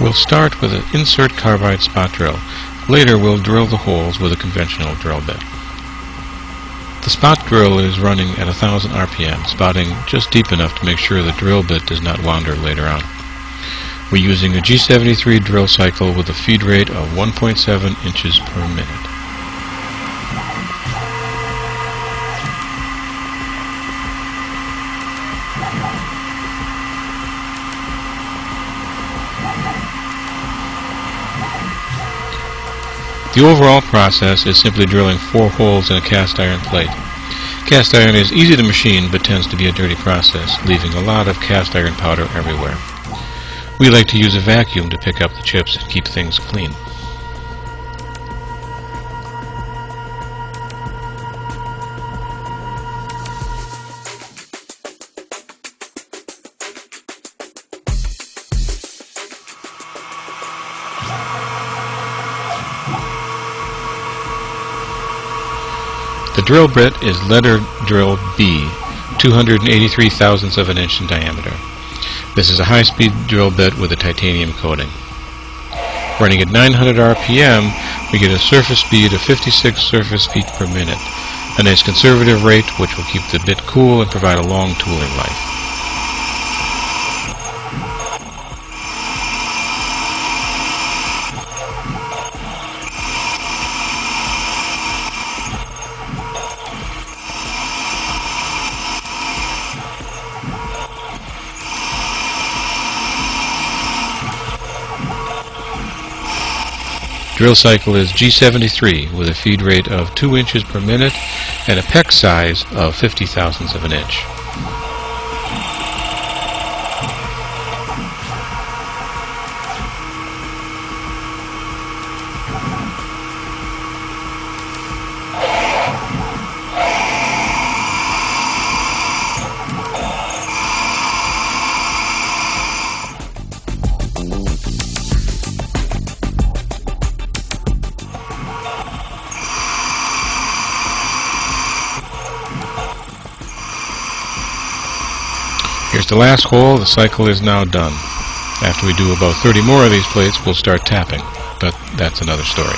We'll start with an insert carbide spot drill. Later we'll drill the holes with a conventional drill bit. The spot drill is running at 1000 RPM, spotting just deep enough to make sure the drill bit does not wander later on. We're using a G73 drill cycle with a feed rate of 1.7 inches per minute. The overall process is simply drilling 4 holes in a cast iron plate. Cast iron is easy to machine but tends to be a dirty process, leaving a lot of cast iron powder everywhere. We like to use a vacuum to pick up the chips and keep things clean. The drill bit is letter drill B, 283 thousandths of an inch in diameter. This is a high-speed drill bit with a titanium coating. Running at 900 RPM, we get a surface speed of 56 surface feet per minute, a nice conservative rate which will keep the bit cool and provide a long tooling life. Drill cycle is G73 with a feed rate of 2 inches per minute and a peck size of 50 thousandths of an inch. Here's the last hole. The cycle is now done. After we do about 30 more of these plates, we'll start tapping, but that's another story.